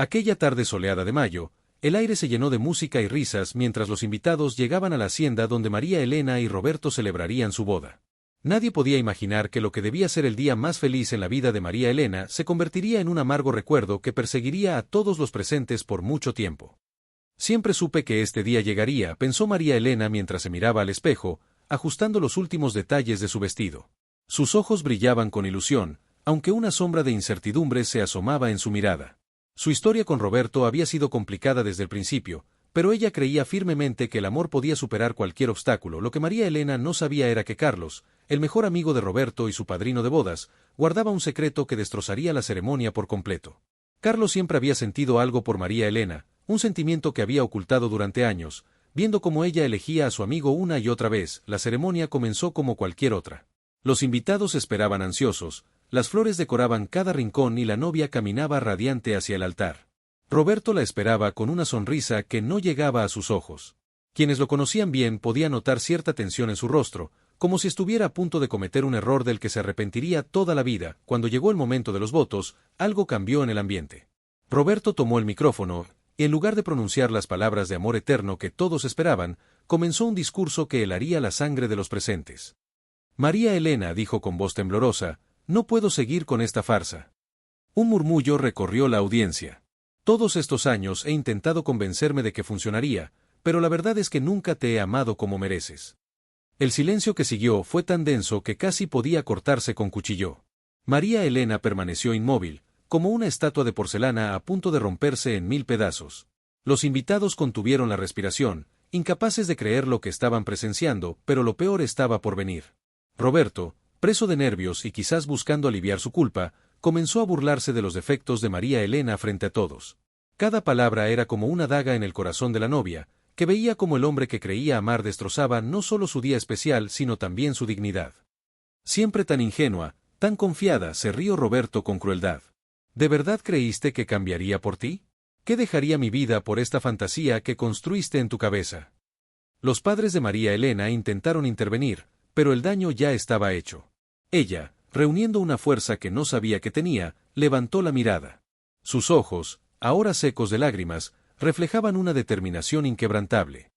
Aquella tarde soleada de mayo, el aire se llenó de música y risas mientras los invitados llegaban a la hacienda donde María Elena y Roberto celebrarían su boda. Nadie podía imaginar que lo que debía ser el día más feliz en la vida de María Elena se convertiría en un amargo recuerdo que perseguiría a todos los presentes por mucho tiempo. Siempre supe que este día llegaría, pensó María Elena mientras se miraba al espejo, ajustando los últimos detalles de su vestido. Sus ojos brillaban con ilusión, aunque una sombra de incertidumbre se asomaba en su mirada. Su historia con Roberto había sido complicada desde el principio, pero ella creía firmemente que el amor podía superar cualquier obstáculo. Lo que María Elena no sabía era que Carlos, el mejor amigo de Roberto y su padrino de bodas, guardaba un secreto que destrozaría la ceremonia por completo. Carlos siempre había sentido algo por María Elena, un sentimiento que había ocultado durante años. Viendo cómo ella elegía a su amigo una y otra vez, la ceremonia comenzó como cualquier otra. Los invitados esperaban ansiosos, las flores decoraban cada rincón y la novia caminaba radiante hacia el altar. Roberto la esperaba con una sonrisa que no llegaba a sus ojos. Quienes lo conocían bien podían notar cierta tensión en su rostro, como si estuviera a punto de cometer un error del que se arrepentiría toda la vida. Cuando llegó el momento de los votos, algo cambió en el ambiente. Roberto tomó el micrófono, y en lugar de pronunciar las palabras de amor eterno que todos esperaban, comenzó un discurso que helaría la sangre de los presentes. María Elena dijo con voz temblorosa, «No puedo seguir con esta farsa». Un murmullo recorrió la audiencia. «Todos estos años he intentado convencerme de que funcionaría, pero la verdad es que nunca te he amado como mereces». El silencio que siguió fue tan denso que casi podía cortarse con cuchillo. María Elena permaneció inmóvil, como una estatua de porcelana a punto de romperse en 1000 pedazos. Los invitados contuvieron la respiración, incapaces de creer lo que estaban presenciando, pero lo peor estaba por venir. Roberto, preso de nervios y quizás buscando aliviar su culpa, comenzó a burlarse de los defectos de María Elena frente a todos. Cada palabra era como una daga en el corazón de la novia, que veía como el hombre que creía amar destrozaba no solo su día especial sino también su dignidad. Siempre tan ingenua, tan confiada, se rió Roberto con crueldad. ¿De verdad creíste que cambiaría por ti? ¿Qué dejaría mi vida por esta fantasía que construiste en tu cabeza? Los padres de María Elena intentaron intervenir, pero el daño ya estaba hecho. Ella, reuniendo una fuerza que no sabía que tenía, levantó la mirada. Sus ojos, ahora secos de lágrimas, reflejaban una determinación inquebrantable.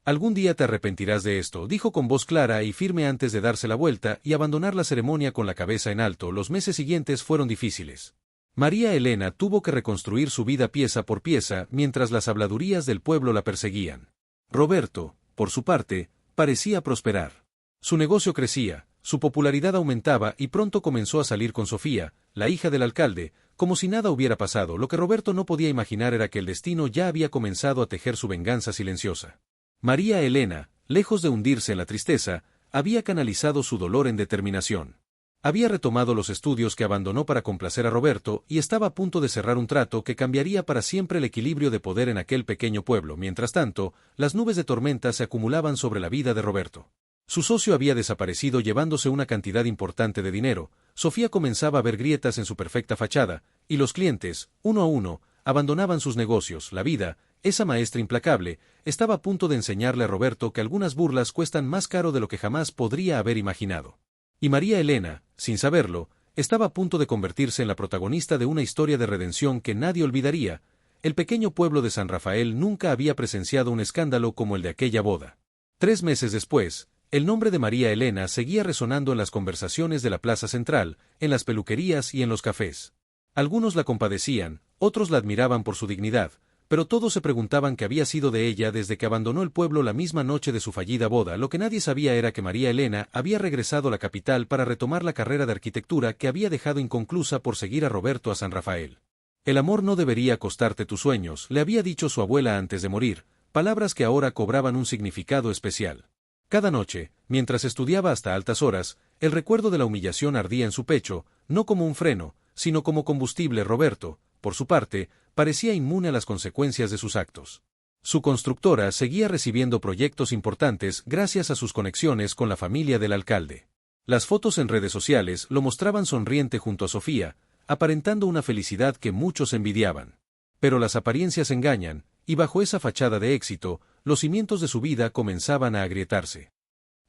«Algún día te arrepentirás de esto», dijo con voz clara y firme antes de darse la vuelta y abandonar la ceremonia con la cabeza en alto. Los meses siguientes fueron difíciles. María Elena tuvo que reconstruir su vida pieza por pieza mientras las habladurías del pueblo la perseguían. Roberto, por su parte, parecía prosperar. Su negocio crecía, su popularidad aumentaba y pronto comenzó a salir con Sofía, la hija del alcalde, como si nada hubiera pasado. Lo que Roberto no podía imaginar era que el destino ya había comenzado a tejer su venganza silenciosa. María Elena, lejos de hundirse en la tristeza, había canalizado su dolor en determinación. Había retomado los estudios que abandonó para complacer a Roberto y estaba a punto de cerrar un trato que cambiaría para siempre el equilibrio de poder en aquel pequeño pueblo. Mientras tanto, las nubes de tormenta se acumulaban sobre la vida de Roberto. Su socio había desaparecido llevándose una cantidad importante de dinero, Sofía comenzaba a ver grietas en su perfecta fachada, y los clientes, uno a uno, abandonaban sus negocios. La vida, esa maestra implacable, estaba a punto de enseñarle a Roberto que algunas burlas cuestan más caro de lo que jamás podría haber imaginado. Y María Elena, sin saberlo, estaba a punto de convertirse en la protagonista de una historia de redención que nadie olvidaría. El pequeño pueblo de San Rafael nunca había presenciado un escándalo como el de aquella boda. 3 meses después, el nombre de María Elena seguía resonando en las conversaciones de la plaza central, en las peluquerías y en los cafés. Algunos la compadecían, otros la admiraban por su dignidad, pero todos se preguntaban qué había sido de ella desde que abandonó el pueblo la misma noche de su fallida boda. Lo que nadie sabía era que María Elena había regresado a la capital para retomar la carrera de arquitectura que había dejado inconclusa por seguir a Roberto a San Rafael. «El amor no debería costarte tus sueños», le había dicho su abuela antes de morir, palabras que ahora cobraban un significado especial. Cada noche, mientras estudiaba hasta altas horas, el recuerdo de la humillación ardía en su pecho, no como un freno, sino como combustible. Roberto, por su parte, parecía inmune a las consecuencias de sus actos. Su constructora seguía recibiendo proyectos importantes gracias a sus conexiones con la familia del alcalde. Las fotos en redes sociales lo mostraban sonriente junto a Sofía, aparentando una felicidad que muchos envidiaban. Pero las apariencias engañan, y bajo esa fachada de éxito, los cimientos de su vida comenzaban a agrietarse.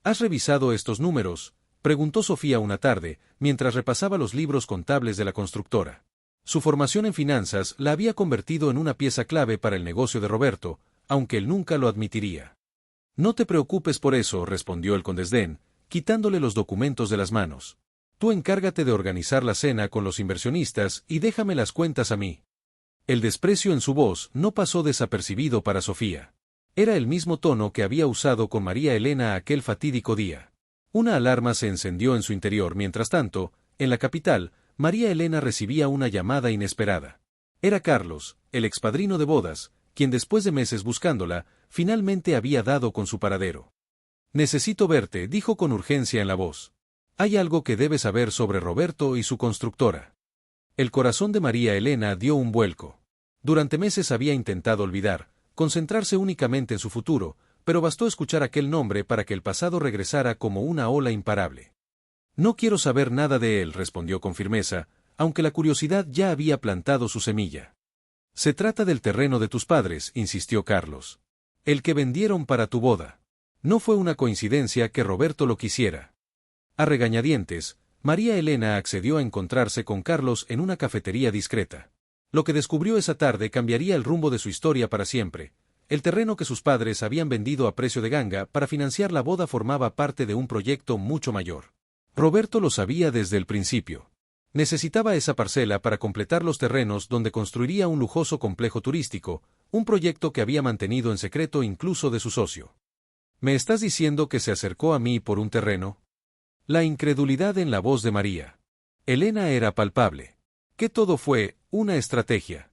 ¿Has revisado estos números?, preguntó Sofía una tarde, mientras repasaba los libros contables de la constructora. Su formación en finanzas la había convertido en una pieza clave para el negocio de Roberto, aunque él nunca lo admitiría. No te preocupes por eso, respondió él con desdén, quitándole los documentos de las manos. Tú encárgate de organizar la cena con los inversionistas y déjame las cuentas a mí. El desprecio en su voz no pasó desapercibido para Sofía. Era el mismo tono que había usado con María Elena aquel fatídico día. Una alarma se encendió en su interior mientras tanto, en la capital, María Elena recibía una llamada inesperada. Era Carlos, el expadrino de bodas, quien después de meses buscándola, finalmente había dado con su paradero. Necesito verte, dijo con urgencia en la voz. Hay algo que debes saber sobre Roberto y su constructora. El corazón de María Elena dio un vuelco. Durante meses había intentado olvidar, concentrarse únicamente en su futuro, pero bastó escuchar aquel nombre para que el pasado regresara como una ola imparable. No quiero saber nada de él, respondió con firmeza, aunque la curiosidad ya había plantado su semilla. Se trata del terreno de tus padres, insistió Carlos. El que vendieron para tu boda. No fue una coincidencia que Roberto lo quisiera. A regañadientes, María Elena accedió a encontrarse con Carlos en una cafetería discreta. Lo que descubrió esa tarde cambiaría el rumbo de su historia para siempre. El terreno que sus padres habían vendido a precio de ganga para financiar la boda formaba parte de un proyecto mucho mayor. Roberto lo sabía desde el principio. Necesitaba esa parcela para completar los terrenos donde construiría un lujoso complejo turístico, un proyecto que había mantenido en secreto incluso de su socio. ¿Me estás diciendo que se acercó a mí por un terreno? La incredulidad en la voz de María Elena era palpable. Que todo fue una estrategia.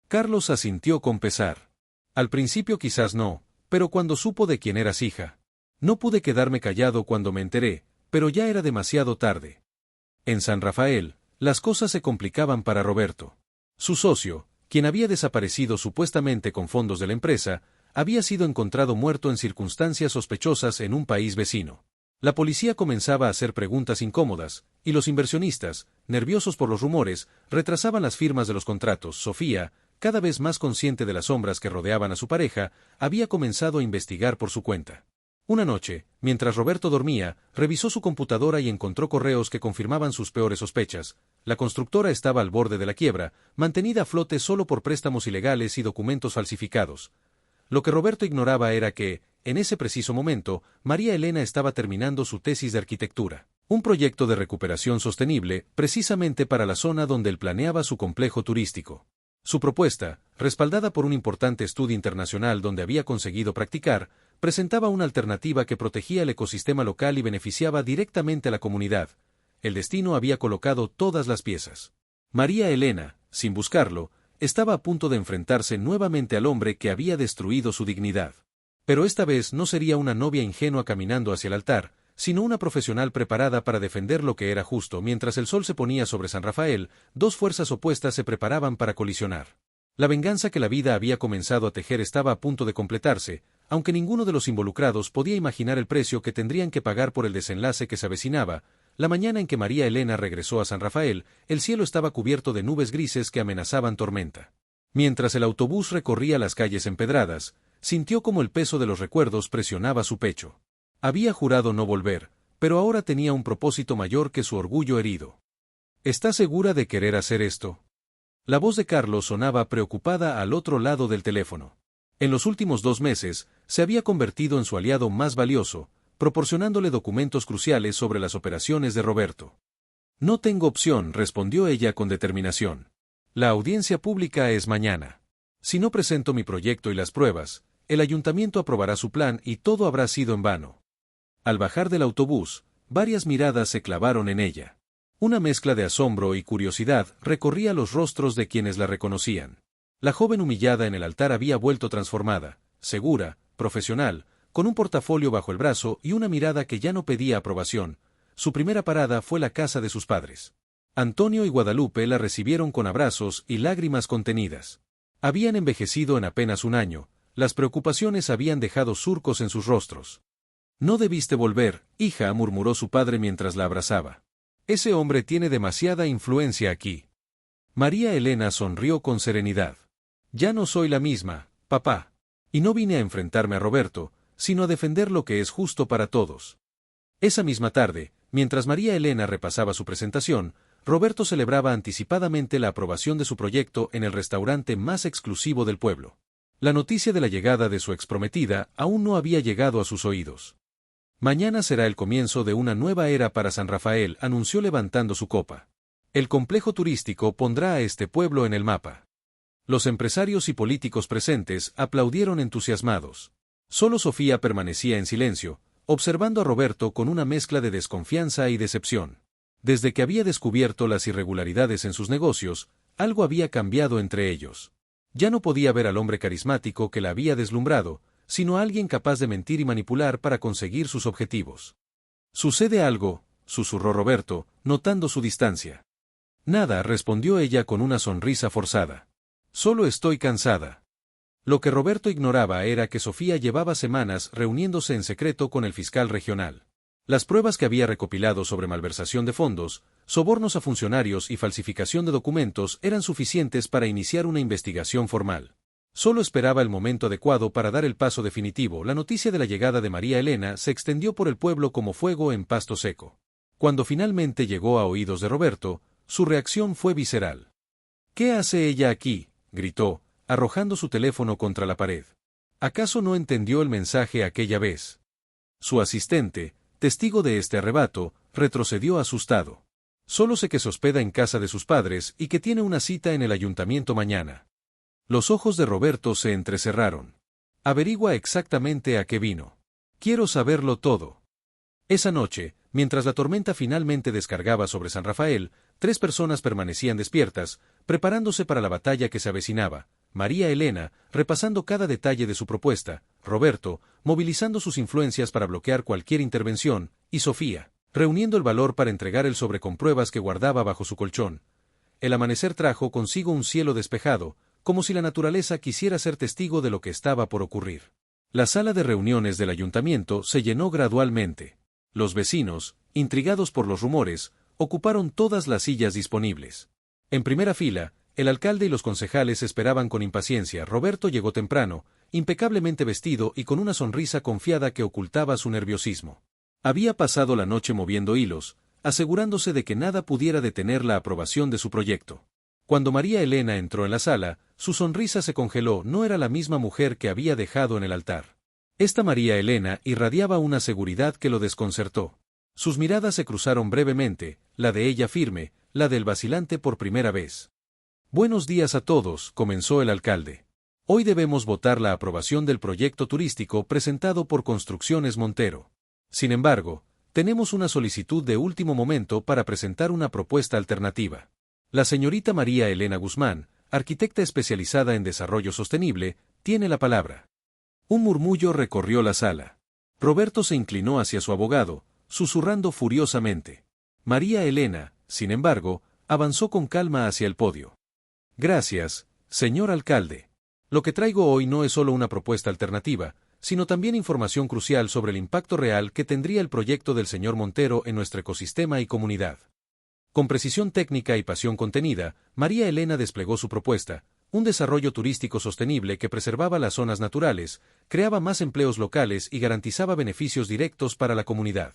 Carlos asintió con pesar. Al principio quizás no, pero cuando supo de quién eras hija. No pude quedarme callado cuando me enteré, pero ya era demasiado tarde. En San Rafael, las cosas se complicaban para Roberto. Su socio, quien había desaparecido supuestamente con fondos de la empresa, había sido encontrado muerto en circunstancias sospechosas en un país vecino. La policía comenzaba a hacer preguntas incómodas, y los inversionistas, nerviosos por los rumores, retrasaban las firmas de los contratos. Sofía, cada vez más consciente de las sombras que rodeaban a su pareja, había comenzado a investigar por su cuenta. Una noche, mientras Roberto dormía, revisó su computadora y encontró correos que confirmaban sus peores sospechas. La constructora estaba al borde de la quiebra, mantenida a flote solo por préstamos ilegales y documentos falsificados. Lo que Roberto ignoraba era que, en ese preciso momento, María Elena estaba terminando su tesis de arquitectura, un proyecto de recuperación sostenible, precisamente para la zona donde él planeaba su complejo turístico. Su propuesta, respaldada por un importante estudio internacional donde había conseguido practicar, presentaba una alternativa que protegía el ecosistema local y beneficiaba directamente a la comunidad. El destino había colocado todas las piezas. María Elena, sin buscarlo, estaba a punto de enfrentarse nuevamente al hombre que había destruido su dignidad. Pero esta vez no sería una novia ingenua caminando hacia el altar, sino una profesional preparada para defender lo que era justo. Mientras el sol se ponía sobre San Rafael, dos fuerzas opuestas se preparaban para colisionar. La venganza que la vida había comenzado a tejer estaba a punto de completarse, aunque ninguno de los involucrados podía imaginar el precio que tendrían que pagar por el desenlace que se avecinaba. La mañana en que María Elena regresó a San Rafael, el cielo estaba cubierto de nubes grises que amenazaban tormenta. Mientras el autobús recorría las calles empedradas, sintió como el peso de los recuerdos presionaba su pecho. Había jurado no volver, pero ahora tenía un propósito mayor que su orgullo herido. ¿Estás segura de querer hacer esto? La voz de Carlos sonaba preocupada al otro lado del teléfono. En los últimos 2 meses, se había convertido en su aliado más valioso, proporcionándole documentos cruciales sobre las operaciones de Roberto. No tengo opción, respondió ella con determinación. La audiencia pública es mañana. Si no presento mi proyecto y las pruebas, el ayuntamiento aprobará su plan y todo habrá sido en vano. Al bajar del autobús, varias miradas se clavaron en ella. Una mezcla de asombro y curiosidad recorría los rostros de quienes la reconocían. La joven humillada en el altar había vuelto transformada, segura, profesional, con un portafolio bajo el brazo y una mirada que ya no pedía aprobación. Su primera parada fue la casa de sus padres. Antonio y Guadalupe la recibieron con abrazos y lágrimas contenidas. Habían envejecido en apenas un año, las preocupaciones habían dejado surcos en sus rostros. No debiste volver, hija, murmuró su padre mientras la abrazaba. Ese hombre tiene demasiada influencia aquí. María Elena sonrió con serenidad. Ya no soy la misma, papá. Y no vine a enfrentarme a Roberto, sino a defender lo que es justo para todos. Esa misma tarde, mientras María Elena repasaba su presentación, Roberto celebraba anticipadamente la aprobación de su proyecto en el restaurante más exclusivo del pueblo. La noticia de la llegada de su exprometida aún no había llegado a sus oídos. Mañana será el comienzo de una nueva era para San Rafael, anunció levantando su copa. El complejo turístico pondrá a este pueblo en el mapa. Los empresarios y políticos presentes aplaudieron entusiasmados. Solo Sofía permanecía en silencio, observando a Roberto con una mezcla de desconfianza y decepción. Desde que había descubierto las irregularidades en sus negocios, algo había cambiado entre ellos. Ya no podía ver al hombre carismático que la había deslumbrado, sino a alguien capaz de mentir y manipular para conseguir sus objetivos. «¿Sucede algo?», susurró Roberto, notando su distancia. «Nada», respondió ella con una sonrisa forzada. «Solo estoy cansada». Lo que Roberto ignoraba era que Sofía llevaba semanas reuniéndose en secreto con el fiscal regional. Las pruebas que había recopilado sobre malversación de fondos, sobornos a funcionarios y falsificación de documentos eran suficientes para iniciar una investigación formal. Solo esperaba el momento adecuado para dar el paso definitivo. La noticia de la llegada de María Elena se extendió por el pueblo como fuego en pasto seco. Cuando finalmente llegó a oídos de Roberto, su reacción fue visceral. «¿Qué hace ella aquí?», gritó, arrojando su teléfono contra la pared. ¿Acaso no entendió el mensaje aquella vez? Su asistente, testigo de este arrebato, retrocedió asustado. «Solo sé que se hospeda en casa de sus padres y que tiene una cita en el ayuntamiento mañana». Los ojos de Roberto se entrecerraron. «Averigua exactamente a qué vino. Quiero saberlo todo». Esa noche, mientras la tormenta finalmente descargaba sobre San Rafael, 3 personas permanecían despiertas, preparándose para la batalla que se avecinaba. María Elena, repasando cada detalle de su propuesta; Roberto, movilizando sus influencias para bloquear cualquier intervención; y Sofía, reuniendo el valor para entregar el sobre con pruebas que guardaba bajo su colchón. El amanecer trajo consigo un cielo despejado, como si la naturaleza quisiera ser testigo de lo que estaba por ocurrir. La sala de reuniones del ayuntamiento se llenó gradualmente. Los vecinos, intrigados por los rumores, ocuparon todas las sillas disponibles. En primera fila, el alcalde y los concejales esperaban con impaciencia. Roberto llegó temprano, impecablemente vestido y con una sonrisa confiada que ocultaba su nerviosismo. Había pasado la noche moviendo hilos, asegurándose de que nada pudiera detener la aprobación de su proyecto. Cuando María Elena entró en la sala, su sonrisa se congeló. No era la misma mujer que había dejado en el altar. Esta María Elena irradiaba una seguridad que lo desconcertó. Sus miradas se cruzaron brevemente, la de ella firme, la del vacilante por primera vez. «Buenos días a todos», comenzó el alcalde. «Hoy debemos votar la aprobación del proyecto turístico presentado por Construcciones Montero. Sin embargo, tenemos una solicitud de último momento para presentar una propuesta alternativa. La señorita María Elena Guzmán, arquitecta especializada en desarrollo sostenible, tiene la palabra». Un murmullo recorrió la sala. Roberto se inclinó hacia su abogado, susurrando furiosamente. María Elena, sin embargo, avanzó con calma hacia el podio. «Gracias, señor alcalde. Lo que traigo hoy no es solo una propuesta alternativa, sino también información crucial sobre el impacto real que tendría el proyecto del señor Montero en nuestro ecosistema y comunidad». Con precisión técnica y pasión contenida, María Elena desplegó su propuesta: un desarrollo turístico sostenible que preservaba las zonas naturales, creaba más empleos locales y garantizaba beneficios directos para la comunidad.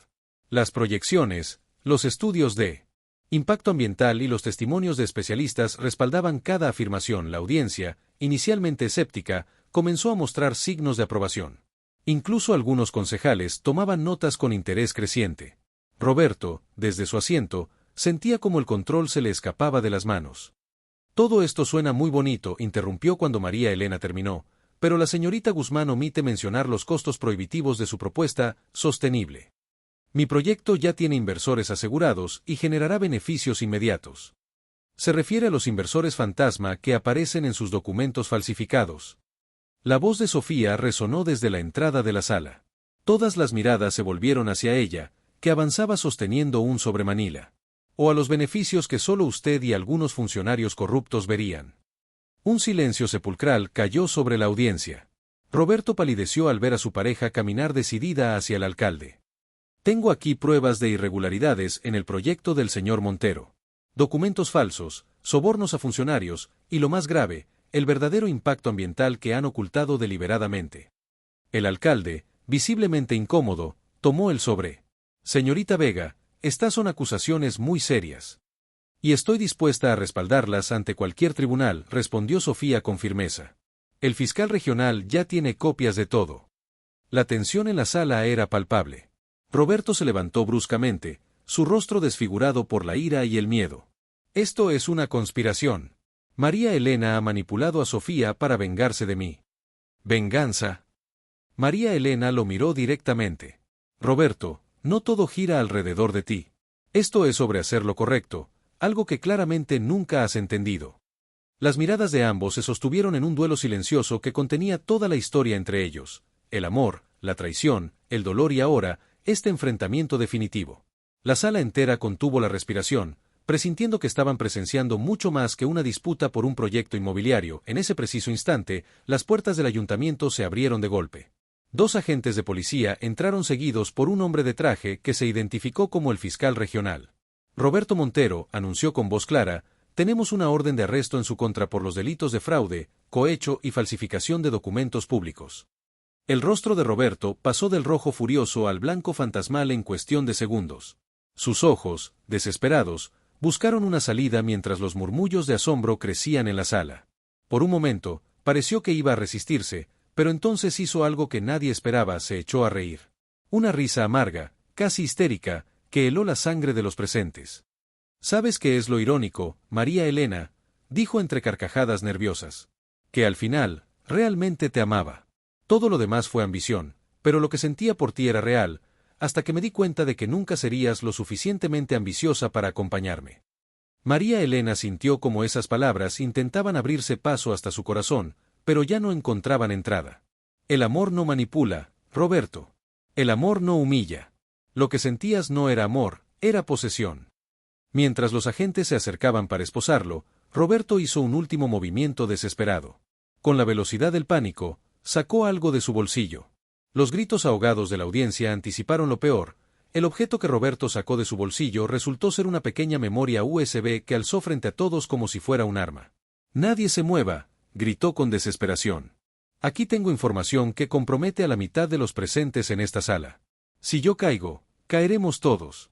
Las proyecciones, los estudios de impacto ambiental y los testimonios de especialistas respaldaban cada afirmación. La audiencia, inicialmente escéptica, comenzó a mostrar signos de aprobación. Incluso algunos concejales tomaban notas con interés creciente. Roberto, desde su asiento, sentía como el control se le escapaba de las manos. «Todo esto suena muy bonito», interrumpió cuando María Elena terminó, «pero la señorita Guzmán omite mencionar los costos prohibitivos de su propuesta sostenible. Mi proyecto ya tiene inversores asegurados y generará beneficios inmediatos». Se refiere a los inversores fantasma que aparecen en sus documentos falsificados. La voz de Sofía resonó desde la entrada de la sala. Todas las miradas se volvieron hacia ella, que avanzaba sosteniendo un sobremanila. «O a los beneficios que solo usted y algunos funcionarios corruptos verían». Un silencio sepulcral cayó sobre la audiencia. Roberto palideció al ver a su pareja caminar decidida hacia el alcalde. «Tengo aquí pruebas de irregularidades en el proyecto del señor Montero. Documentos falsos, sobornos a funcionarios, y lo más grave, el verdadero impacto ambiental que han ocultado deliberadamente». El alcalde, visiblemente incómodo, tomó el sobre. «Señorita Vega, estas son acusaciones muy serias. Y estoy dispuesta a respaldarlas ante cualquier tribunal, respondió Sofía con firmeza. El fiscal regional ya tiene copias de todo. La tensión en la sala era palpable. Roberto se levantó bruscamente, su rostro desfigurado por la ira y el miedo. Esto es una conspiración. María Elena ha manipulado a Sofía para vengarse de mí. ¿Venganza? María Elena lo miró directamente. Roberto, no todo gira alrededor de ti. Esto es sobre hacer lo correcto, algo que claramente nunca has entendido. Las miradas de ambos se sostuvieron en un duelo silencioso que contenía toda la historia entre ellos, el amor, la traición, el dolor y ahora, este enfrentamiento definitivo. La sala entera contuvo la respiración, presintiendo que estaban presenciando mucho más que una disputa por un proyecto inmobiliario. En ese preciso instante, las puertas del ayuntamiento se abrieron de golpe. 2 agentes de policía entraron seguidos por un hombre de traje que se identificó como el fiscal regional. Roberto Montero, anunció con voz clara, tenemos una orden de arresto en su contra por los delitos de fraude, cohecho y falsificación de documentos públicos. El rostro de Roberto pasó del rojo furioso al blanco fantasmal en cuestión de segundos. Sus ojos, desesperados, buscaron una salida mientras los murmullos de asombro crecían en la sala. Por un momento, pareció que iba a resistirse, pero entonces hizo algo que nadie esperaba, se echó a reír. Una risa amarga, casi histérica, que heló la sangre de los presentes. ¿Sabes qué es lo irónico, María Elena?, dijo entre carcajadas nerviosas. Que al final, realmente te amaba. Todo lo demás fue ambición, pero lo que sentía por ti era real, hasta que me di cuenta de que nunca serías lo suficientemente ambiciosa para acompañarme. María Elena sintió como esas palabras intentaban abrirse paso hasta su corazón, pero ya no encontraban entrada. El amor no manipula, Roberto. El amor no humilla. Lo que sentías no era amor, era posesión. Mientras los agentes se acercaban para esposarlo, Roberto hizo un último movimiento desesperado. Con la velocidad del pánico, sacó algo de su bolsillo. Los gritos ahogados de la audiencia anticiparon lo peor. El objeto que Roberto sacó de su bolsillo resultó ser una pequeña memoria USB que alzó frente a todos como si fuera un arma. «Nadie se mueva», gritó con desesperación. «Aquí tengo información que compromete a la mitad de los presentes en esta sala. Si yo caigo, caeremos todos».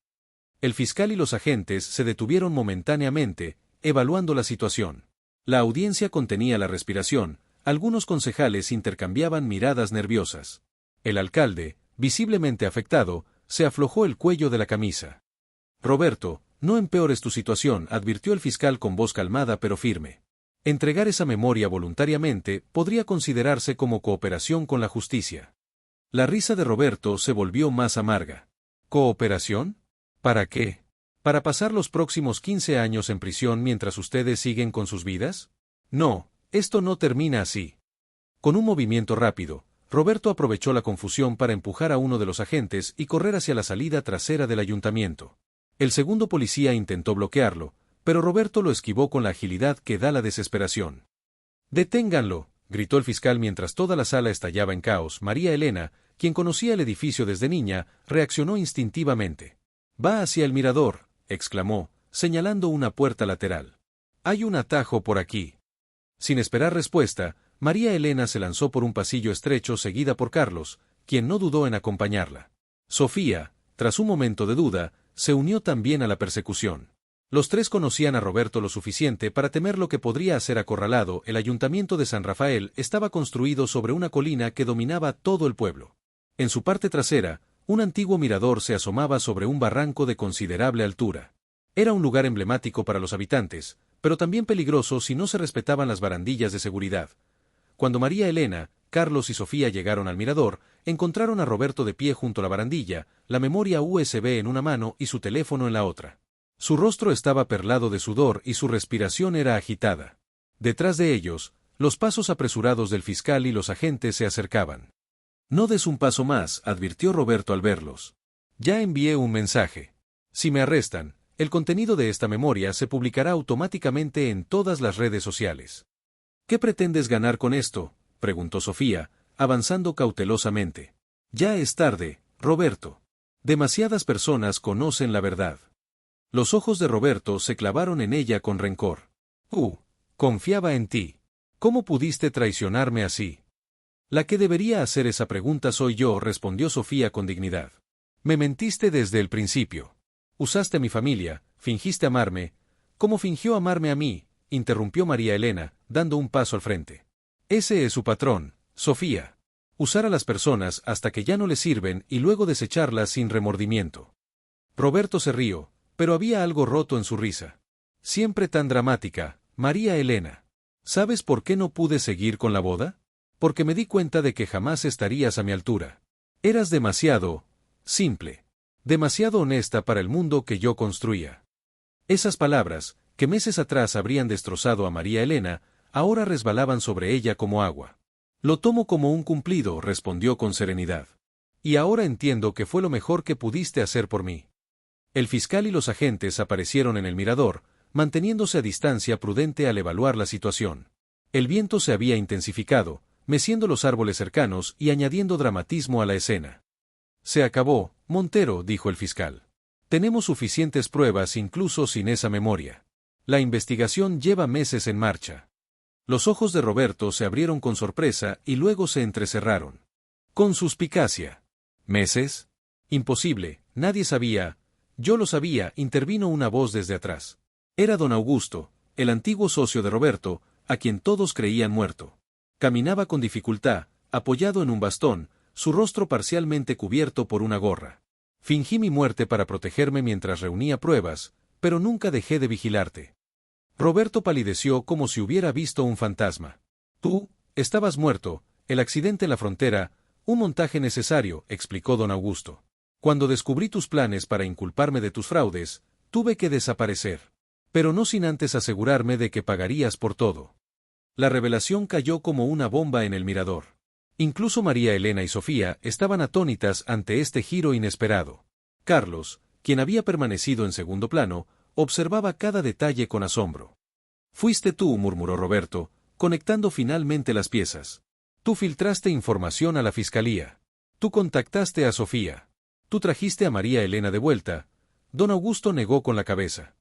El fiscal y los agentes se detuvieron momentáneamente, evaluando la situación. La audiencia contenía la respiración, algunos concejales intercambiaban miradas nerviosas. El alcalde, visiblemente afectado, se aflojó el cuello de la camisa. «Roberto, no empeores tu situación», advirtió el fiscal con voz calmada pero firme. Entregar esa memoria voluntariamente podría considerarse como cooperación con la justicia. La risa de Roberto se volvió más amarga. ¿Cooperación? ¿Para qué? ¿Para pasar los próximos 15 años en prisión mientras ustedes siguen con sus vidas? No, esto no termina así. Con un movimiento rápido, Roberto aprovechó la confusión para empujar a uno de los agentes y correr hacia la salida trasera del ayuntamiento. El segundo policía intentó bloquearlo, pero Roberto lo esquivó con la agilidad que da la desesperación. «¡Deténganlo!», gritó el fiscal mientras toda la sala estallaba en caos. María Elena, quien conocía el edificio desde niña, reaccionó instintivamente. «Va hacia el mirador», exclamó, señalando una puerta lateral. «Hay un atajo por aquí». Sin esperar respuesta, María Elena se lanzó por un pasillo estrecho seguida por Carlos, quien no dudó en acompañarla. Sofía, tras un momento de duda, se unió también a la persecución. Los tres conocían a Roberto lo suficiente para temer lo que podría ser acorralado. El ayuntamiento de San Rafael estaba construido sobre una colina que dominaba todo el pueblo. En su parte trasera, un antiguo mirador se asomaba sobre un barranco de considerable altura. Era un lugar emblemático para los habitantes, pero también peligroso si no se respetaban las barandillas de seguridad. Cuando María Elena, Carlos y Sofía llegaron al mirador, encontraron a Roberto de pie junto a la barandilla, la memoria USB en una mano y su teléfono en la otra. Su rostro estaba perlado de sudor y su respiración era agitada. Detrás de ellos, los pasos apresurados del fiscal y los agentes se acercaban. «No des un paso más», advirtió Roberto al verlos. «Ya envié un mensaje. Si me arrestan, el contenido de esta memoria se publicará automáticamente en todas las redes sociales». «¿Qué pretendes ganar con esto?», preguntó Sofía, avanzando cautelosamente. «Ya es tarde, Roberto. Demasiadas personas conocen la verdad». Los ojos de Roberto se clavaron en ella con rencor. Confiaba en ti. ¿Cómo pudiste traicionarme así? La que debería hacer esa pregunta soy yo, respondió Sofía con dignidad. Me mentiste desde el principio. Usaste a mi familia, fingiste amarme, Como fingió amarme a mí, interrumpió María Elena, dando un paso al frente. Ese es su patrón, Sofía. Usar a las personas hasta que ya no le sirven y luego desecharlas sin remordimiento. Roberto se rió, pero había algo roto en su risa. Siempre tan dramática, María Elena. ¿Sabes por qué no pude seguir con la boda? Porque me di cuenta de que jamás estarías a mi altura. Eras demasiado simple. Demasiado honesta para el mundo que yo construía. Esas palabras, que meses atrás habrían destrozado a María Elena, ahora resbalaban sobre ella como agua. Lo tomo como un cumplido, respondió con serenidad. Y ahora entiendo que fue lo mejor que pudiste hacer por mí. El fiscal y los agentes aparecieron en el mirador, manteniéndose a distancia prudente al evaluar la situación. El viento se había intensificado, meciendo los árboles cercanos y añadiendo dramatismo a la escena. Se acabó, Montero, dijo el fiscal. Tenemos suficientes pruebas incluso sin esa memoria. La investigación lleva meses en marcha. Los ojos de Roberto se abrieron con sorpresa y luego se entrecerraron. Con suspicacia. ¿Meses? Imposible, nadie sabía. Yo lo sabía, intervino una voz desde atrás. Era don Augusto, el antiguo socio de Roberto, a quien todos creían muerto. Caminaba con dificultad, apoyado en un bastón, su rostro parcialmente cubierto por una gorra. Fingí mi muerte para protegerme mientras reunía pruebas, pero nunca dejé de vigilarte. Roberto palideció como si hubiera visto un fantasma. Tú, estabas muerto, el accidente en la frontera, un montaje necesario, explicó don Augusto. Cuando descubrí tus planes para inculparme de tus fraudes, tuve que desaparecer. Pero no sin antes asegurarme de que pagarías por todo. La revelación cayó como una bomba en el mirador. Incluso María Elena y Sofía estaban atónitas ante este giro inesperado. Carlos, quien había permanecido en segundo plano, observaba cada detalle con asombro. Fuiste tú, murmuró Roberto, conectando finalmente las piezas. Tú filtraste información a la fiscalía. Tú contactaste a Sofía. Tú trajiste a María Elena de vuelta. Don Augusto negó con la cabeza.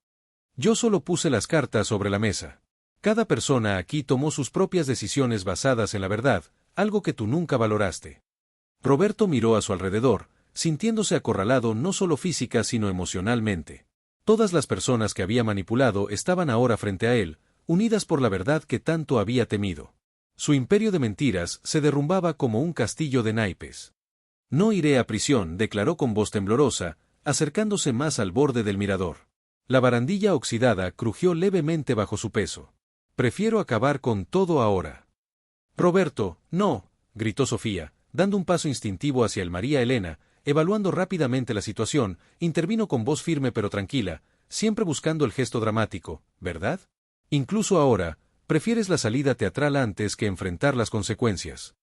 Yo solo puse las cartas sobre la mesa. Cada persona aquí tomó sus propias decisiones basadas en la verdad, algo que tú nunca valoraste. Roberto miró a su alrededor, sintiéndose acorralado no solo física sino emocionalmente. Todas las personas que había manipulado estaban ahora frente a él, unidas por la verdad que tanto había temido. Su imperio de mentiras se derrumbaba como un castillo de naipes. No iré a prisión, declaró con voz temblorosa, acercándose más al borde del mirador. La barandilla oxidada crujió levemente bajo su peso. Prefiero acabar con todo ahora. Roberto, no, gritó Sofía, dando un paso instintivo hacia el María Elena, evaluando rápidamente la situación, intervino con voz firme pero tranquila, siempre buscando el gesto dramático, ¿verdad? Incluso ahora, prefieres la salida teatral antes que enfrentar las consecuencias.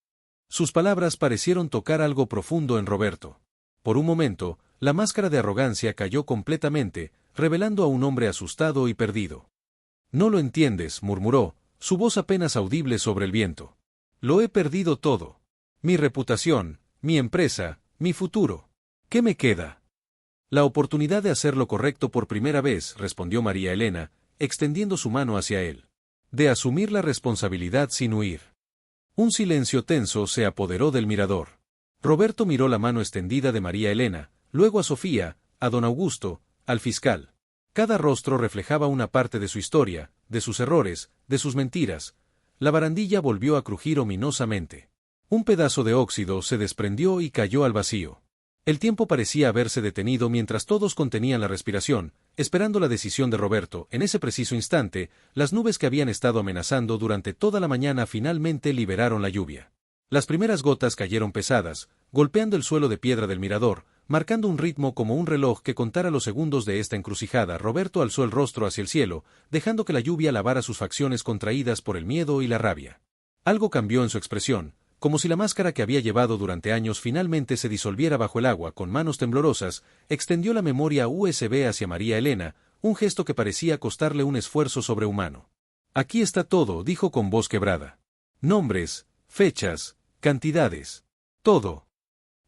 Sus palabras parecieron tocar algo profundo en Roberto. Por un momento, la máscara de arrogancia cayó completamente, revelando a un hombre asustado y perdido. No lo entiendes, murmuró, su voz apenas audible sobre el viento. Lo he perdido todo. Mi reputación, mi empresa, mi futuro. ¿Qué me queda? La oportunidad de hacer lo correcto por primera vez, respondió María Elena, extendiendo su mano hacia él. De asumir la responsabilidad sin huir. Un silencio tenso se apoderó del mirador. Roberto miró la mano extendida de María Elena, luego a Sofía, a don Augusto, al fiscal. Cada rostro reflejaba una parte de su historia, de sus errores, de sus mentiras. La barandilla volvió a crujir ominosamente. Un pedazo de óxido se desprendió y cayó al vacío. El tiempo parecía haberse detenido mientras todos contenían la respiración, esperando la decisión de Roberto. En ese preciso instante, las nubes que habían estado amenazando durante toda la mañana finalmente liberaron la lluvia. Las primeras gotas cayeron pesadas, golpeando el suelo de piedra del mirador, marcando un ritmo como un reloj que contara los segundos de esta encrucijada. Roberto alzó el rostro hacia el cielo, dejando que la lluvia lavara sus facciones contraídas por el miedo y la rabia. Algo cambió en su expresión, como si la máscara que había llevado durante años finalmente se disolviera bajo el agua. Con manos temblorosas, extendió la memoria USB hacia María Elena, un gesto que parecía costarle un esfuerzo sobrehumano. Aquí está todo, dijo con voz quebrada. Nombres, fechas, cantidades. Todo.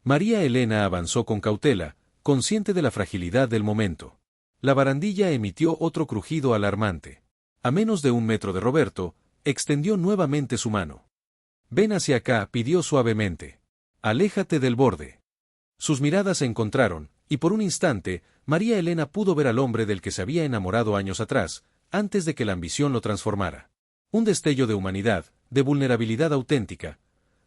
María Elena avanzó con cautela, consciente de la fragilidad del momento. La barandilla emitió otro crujido alarmante. A menos de 1 metro de Roberto, extendió nuevamente su mano. Ven hacia acá, pidió suavemente. Aléjate del borde. Sus miradas se encontraron, y por un instante, María Elena pudo ver al hombre del que se había enamorado años atrás, antes de que la ambición lo transformara. Un destello de humanidad, de vulnerabilidad auténtica.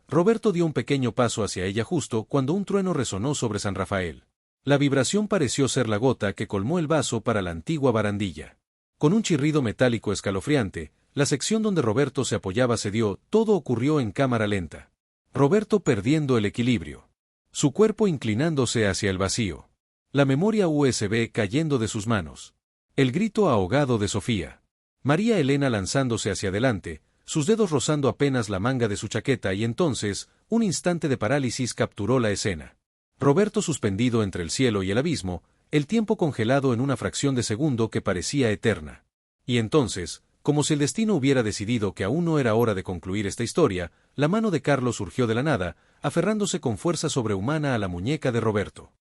Roberto dio un pequeño paso hacia ella justo cuando un trueno resonó sobre San Rafael. La vibración pareció ser la gota que colmó el vaso para la antigua barandilla. Con un chirrido metálico escalofriante, la sección donde Roberto se apoyaba cedió, todo ocurrió en cámara lenta. Roberto perdiendo el equilibrio. Su cuerpo inclinándose hacia el vacío. La memoria USB cayendo de sus manos. El grito ahogado de Sofía. María Elena lanzándose hacia adelante, sus dedos rozando apenas la manga de su chaqueta y entonces, un instante de parálisis capturó la escena. Roberto suspendido entre el cielo y el abismo, el tiempo congelado en una fracción de segundo que parecía eterna. Y entonces, como si el destino hubiera decidido que aún no era hora de concluir esta historia, la mano de Carlos surgió de la nada, aferrándose con fuerza sobrehumana a la muñeca de Roberto.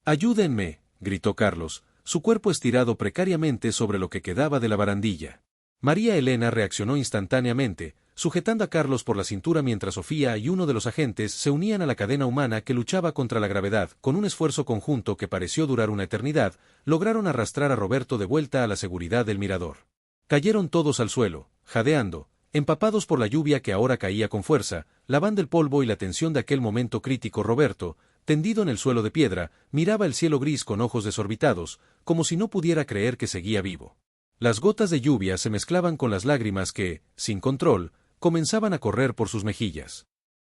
«¡Ayúdenme!», gritó Carlos, su cuerpo estirado precariamente sobre lo que quedaba de la barandilla. María Elena reaccionó instantáneamente, sujetando a Carlos por la cintura mientras Sofía y uno de los agentes se unían a la cadena humana que luchaba contra la gravedad. Con un esfuerzo conjunto que pareció durar una eternidad, lograron arrastrar a Roberto de vuelta a la seguridad del mirador. Cayeron todos al suelo, jadeando, empapados por la lluvia que ahora caía con fuerza, lavando el polvo y la tensión de aquel momento crítico. Roberto, tendido en el suelo de piedra, miraba el cielo gris con ojos desorbitados, como si no pudiera creer que seguía vivo. Las gotas de lluvia se mezclaban con las lágrimas que, sin control, comenzaban a correr por sus mejillas.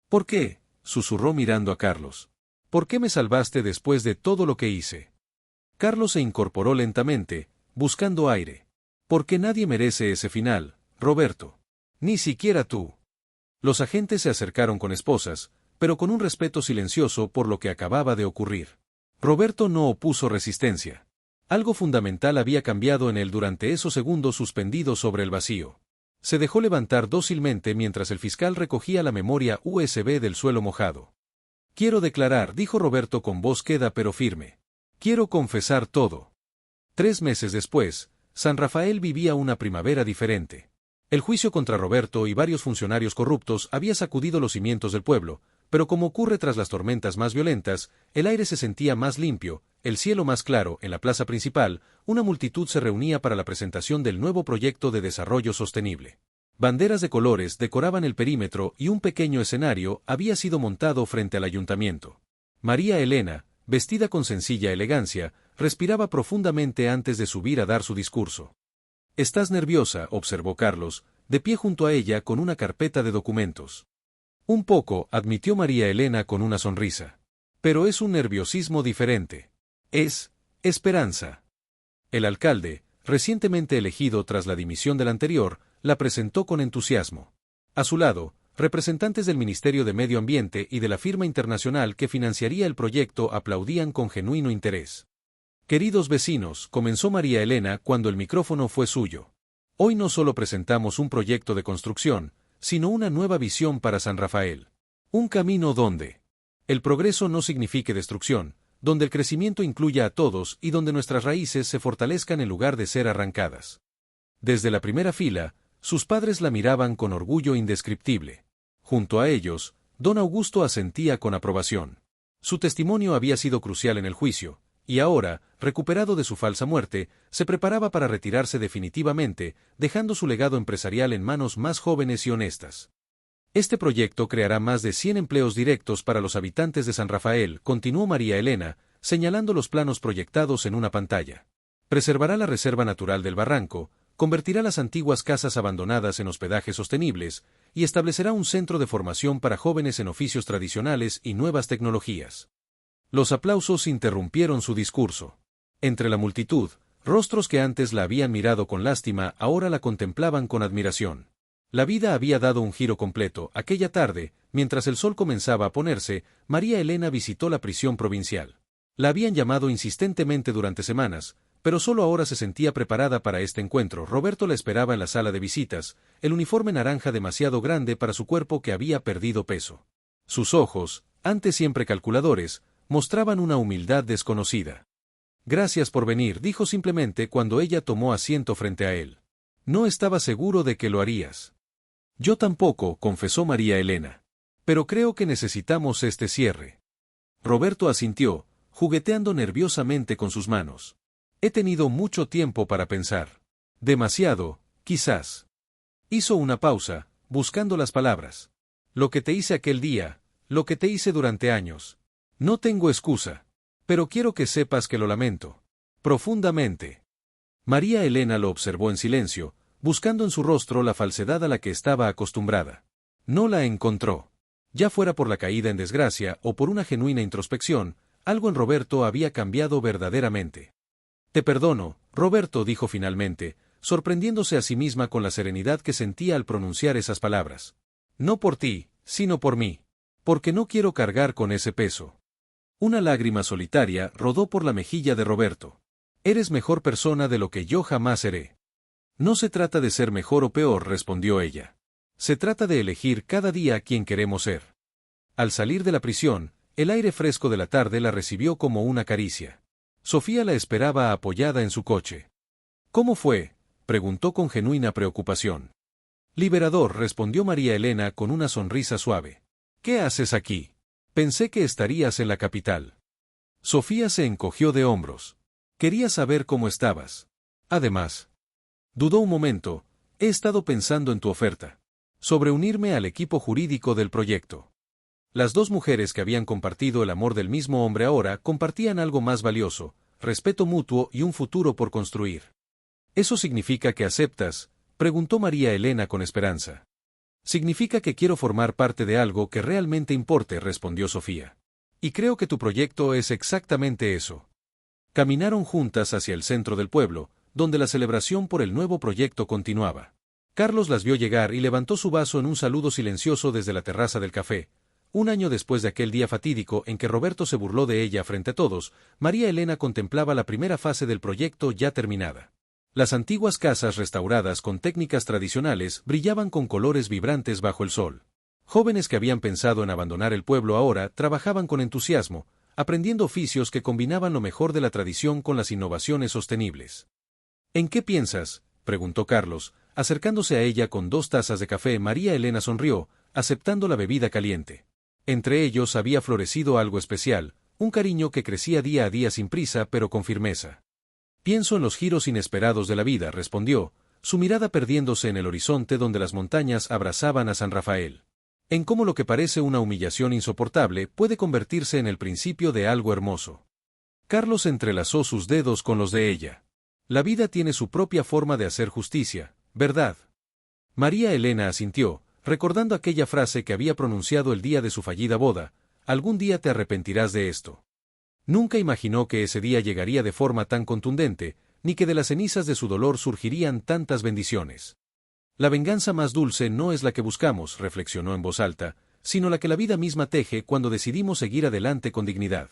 «¿Por qué?», susurró mirando a Carlos. «¿Por qué me salvaste después de todo lo que hice?». Carlos se incorporó lentamente, buscando aire. «Porque nadie merece ese final, Roberto. Ni siquiera tú». Los agentes se acercaron con esposas, pero con un respeto silencioso por lo que acababa de ocurrir. Roberto no opuso resistencia. Algo fundamental había cambiado en él durante esos segundos suspendidos sobre el vacío. Se dejó levantar dócilmente mientras el fiscal recogía la memoria USB del suelo mojado. «Quiero declarar», dijo Roberto con voz queda pero firme. «Quiero confesar todo». 3 meses después, San Rafael vivía una primavera diferente. El juicio contra Roberto y varios funcionarios corruptos había sacudido los cimientos del pueblo, pero como ocurre tras las tormentas más violentas, el aire se sentía más limpio, el cielo más claro. En la plaza principal, una multitud se reunía para la presentación del nuevo proyecto de desarrollo sostenible. Banderas de colores decoraban el perímetro y un pequeño escenario había sido montado frente al ayuntamiento. María Elena, vestida con sencilla elegancia, respiraba profundamente antes de subir a dar su discurso. «Estás nerviosa», observó Carlos, de pie junto a ella con una carpeta de documentos. «Un poco», admitió María Elena con una sonrisa. «Pero es un nerviosismo diferente. Es esperanza». El alcalde, recientemente elegido tras la dimisión del anterior, la presentó con entusiasmo. A su lado, representantes del Ministerio de Medio Ambiente y de la firma internacional que financiaría el proyecto aplaudían con genuino interés. «Queridos vecinos», comenzó María Elena cuando el micrófono fue suyo. «Hoy no solo presentamos un proyecto de construcción, sino una nueva visión para San Rafael. Un camino donde el progreso no signifique destrucción, donde el crecimiento incluya a todos y donde nuestras raíces se fortalezcan en lugar de ser arrancadas». Desde la primera fila, sus padres la miraban con orgullo indescriptible. Junto a ellos, don Augusto asentía con aprobación. Su testimonio había sido crucial en el juicio, y ahora, recuperado de su falsa muerte, se preparaba para retirarse definitivamente, dejando su legado empresarial en manos más jóvenes y honestas. «Este proyecto creará más de 100 empleos directos para los habitantes de San Rafael», continuó María Elena, señalando los planos proyectados en una pantalla. «Preservará la reserva natural del barranco, convertirá las antiguas casas abandonadas en hospedajes sostenibles, y establecerá un centro de formación para jóvenes en oficios tradicionales y nuevas tecnologías». Los aplausos interrumpieron su discurso. Entre la multitud, rostros que antes la habían mirado con lástima ahora la contemplaban con admiración. La vida había dado un giro completo. Aquella tarde, mientras el sol comenzaba a ponerse, María Elena visitó la prisión provincial. La habían llamado insistentemente durante semanas, pero solo ahora se sentía preparada para este encuentro. Roberto la esperaba en la sala de visitas, el uniforme naranja demasiado grande para su cuerpo que había perdido peso. Sus ojos, antes siempre calculadores, mostraban una humildad desconocida. «Gracias por venir», dijo simplemente cuando ella tomó asiento frente a él. «No estaba seguro de que lo harías». «Yo tampoco», confesó María Elena. «Pero creo que necesitamos este cierre». Roberto asintió, jugueteando nerviosamente con sus manos. «He tenido mucho tiempo para pensar. Demasiado, quizás. Hizo una pausa, buscando las palabras. Lo que te hice aquel día, lo que te hice durante años. No tengo excusa. Pero quiero que sepas que lo lamento. Profundamente. María Elena lo observó en silencio, buscando en su rostro la falsedad a la que estaba acostumbrada. No la encontró. Ya fuera por la caída en desgracia o por una genuina introspección, algo en Roberto había cambiado verdaderamente. Te perdono, Roberto, dijo finalmente, sorprendiéndose a sí misma con la serenidad que sentía al pronunciar esas palabras. No por ti, sino por mí. Porque no quiero cargar con ese peso. Una lágrima solitaria rodó por la mejilla de Roberto. Eres mejor persona de lo que yo jamás seré. No se trata de ser mejor o peor, respondió ella. Se trata de elegir cada día quién queremos ser. Al salir de la prisión, el aire fresco de la tarde la recibió como una caricia. Sofía la esperaba apoyada en su coche. ¿Cómo fue?, preguntó con genuina preocupación. Liberador, respondió María Elena con una sonrisa suave. ¿Qué haces aquí? Pensé que estarías en la capital. Sofía se encogió de hombros. Quería saber cómo estabas. Además. Dudó un momento. He estado pensando en tu oferta. Sobre unirme al equipo jurídico del proyecto. Las dos mujeres que habían compartido el amor del mismo hombre ahora compartían algo más valioso, respeto mutuo y un futuro por construir. ¿Eso significa que aceptas?, preguntó María Elena con esperanza. Significa que quiero formar parte de algo que realmente importe, respondió Sofía. Y creo que tu proyecto es exactamente eso. Caminaron juntas hacia el centro del pueblo, donde la celebración por el nuevo proyecto continuaba. Carlos las vio llegar y levantó su vaso en un saludo silencioso desde la terraza del café. Un año después de aquel día fatídico en que Roberto se burló de ella frente a todos, María Elena contemplaba la primera fase del proyecto ya terminada. Las antiguas casas restauradas con técnicas tradicionales brillaban con colores vibrantes bajo el sol. Jóvenes que habían pensado en abandonar el pueblo ahora trabajaban con entusiasmo, aprendiendo oficios que combinaban lo mejor de la tradición con las innovaciones sostenibles. ¿En qué piensas?, preguntó Carlos, acercándose a ella con 2 tazas de café. María Elena sonrió, aceptando la bebida caliente. Entre ellos había florecido algo especial, un cariño que crecía día a día sin prisa pero con firmeza. Pienso en los giros inesperados de la vida, respondió, su mirada perdiéndose en el horizonte donde las montañas abrazaban a San Rafael. En cómo lo que parece una humillación insoportable puede convertirse en el principio de algo hermoso. Carlos entrelazó sus dedos con los de ella. La vida tiene su propia forma de hacer justicia, ¿verdad? María Elena asintió, recordando aquella frase que había pronunciado el día de su fallida boda: algún día te arrepentirás de esto. Nunca imaginó que ese día llegaría de forma tan contundente, ni que de las cenizas de su dolor surgirían tantas bendiciones. La venganza más dulce no es la que buscamos, reflexionó en voz alta, sino la que la vida misma teje cuando decidimos seguir adelante con dignidad.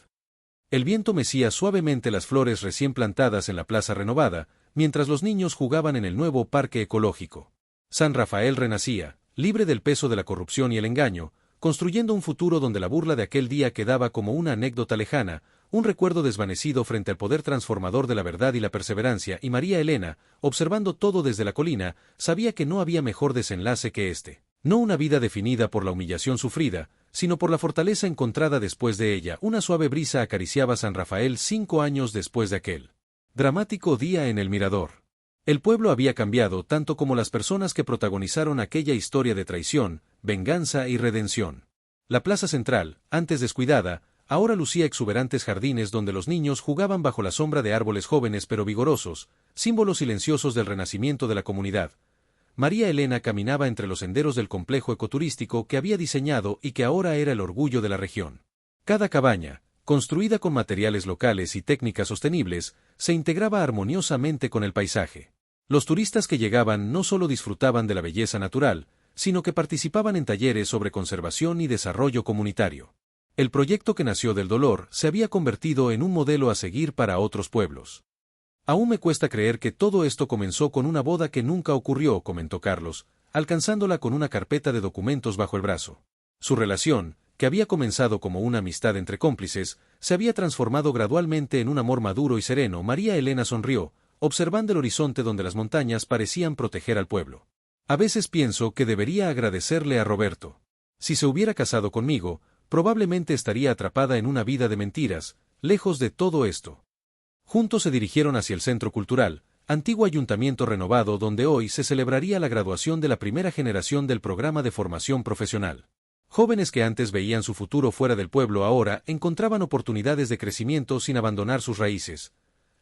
El viento mecía suavemente las flores recién plantadas en la plaza renovada, mientras los niños jugaban en el nuevo parque ecológico. San Rafael renacía, libre del peso de la corrupción y el engaño, construyendo un futuro donde la burla de aquel día quedaba como una anécdota lejana, un recuerdo desvanecido frente al poder transformador de la verdad y la perseverancia. Y María Elena, observando todo desde la colina, sabía que no había mejor desenlace que este. No una vida definida por la humillación sufrida, sino por la fortaleza encontrada después de ella. Una suave brisa acariciaba San Rafael 5 años después de aquel dramático día en el mirador. El pueblo había cambiado tanto como las personas que protagonizaron aquella historia de traición, venganza y redención. La plaza central, antes descuidada, ahora lucía exuberantes jardines donde los niños jugaban bajo la sombra de árboles jóvenes pero vigorosos, símbolos silenciosos del renacimiento de la comunidad. María Elena caminaba entre los senderos del complejo ecoturístico que había diseñado y que ahora era el orgullo de la región. Cada cabaña, construida con materiales locales y técnicas sostenibles, se integraba armoniosamente con el paisaje. Los turistas que llegaban no solo disfrutaban de la belleza natural, sino que participaban en talleres sobre conservación y desarrollo comunitario. El proyecto que nació del dolor se había convertido en un modelo a seguir para otros pueblos. Aún me cuesta creer que todo esto comenzó con una boda que nunca ocurrió, comentó Carlos, alcanzándola con una carpeta de documentos bajo el brazo. Su relación, que había comenzado como una amistad entre cómplices, se había transformado gradualmente en un amor maduro y sereno. María Elena sonrió, observando el horizonte donde las montañas parecían proteger al pueblo. A veces pienso que debería agradecerle a Roberto. Si se hubiera casado conmigo, probablemente estaría atrapada en una vida de mentiras, lejos de todo esto. Juntos se dirigieron hacia el centro cultural, antiguo ayuntamiento renovado donde hoy se celebraría la graduación de la primera generación del programa de formación profesional. Jóvenes que antes veían su futuro fuera del pueblo ahora encontraban oportunidades de crecimiento sin abandonar sus raíces.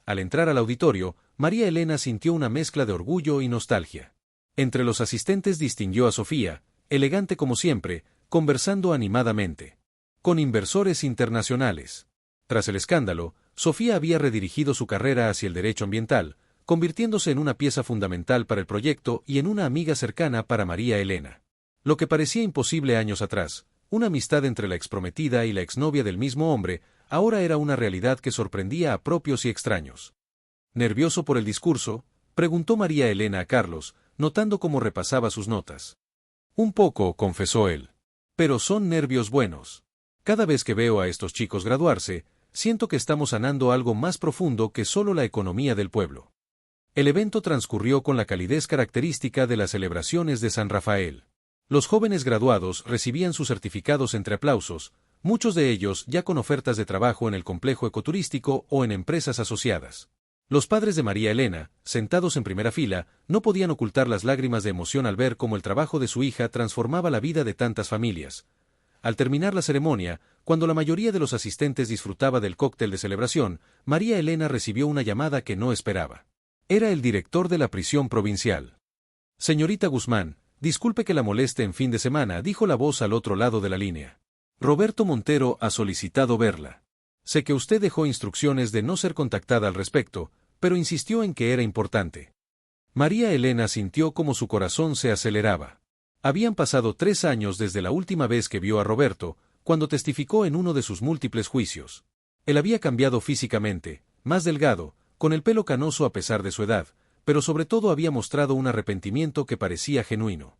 Al entrar al auditorio, María Elena sintió una mezcla de orgullo y nostalgia. Entre los asistentes distinguió a Sofía, elegante como siempre, conversando animadamente con inversores internacionales. Tras el escándalo, Sofía había redirigido su carrera hacia el derecho ambiental, convirtiéndose en una pieza fundamental para el proyecto y en una amiga cercana para María Elena. Lo que parecía imposible años atrás, una amistad entre la exprometida y la exnovia del mismo hombre, ahora era una realidad que sorprendía a propios y extraños. Nervioso por el discurso, preguntó María Elena a Carlos, notando cómo repasaba sus notas. Un poco, confesó él. Pero son nervios buenos. Cada vez que veo a estos chicos graduarse, siento que estamos sanando algo más profundo que solo la economía del pueblo. El evento transcurrió con la calidez característica de las celebraciones de San Rafael. Los jóvenes graduados recibían sus certificados entre aplausos, muchos de ellos ya con ofertas de trabajo en el complejo ecoturístico o en empresas asociadas. Los padres de María Elena, sentados en primera fila, no podían ocultar las lágrimas de emoción al ver cómo el trabajo de su hija transformaba la vida de tantas familias. Al terminar la ceremonia, cuando la mayoría de los asistentes disfrutaba del cóctel de celebración, María Elena recibió una llamada que no esperaba. Era el director de la prisión provincial. Señorita Guzmán, disculpe que la moleste en fin de semana, dijo la voz al otro lado de la línea. Roberto Montero ha solicitado verla. Sé que usted dejó instrucciones de no ser contactada al respecto, pero insistió en que era importante. María Elena sintió como su corazón se aceleraba. Habían pasado 3 años desde la última vez que vio a Roberto, cuando testificó en uno de sus múltiples juicios. Él había cambiado físicamente, más delgado, con el pelo canoso a pesar de su edad, pero sobre todo había mostrado un arrepentimiento que parecía genuino.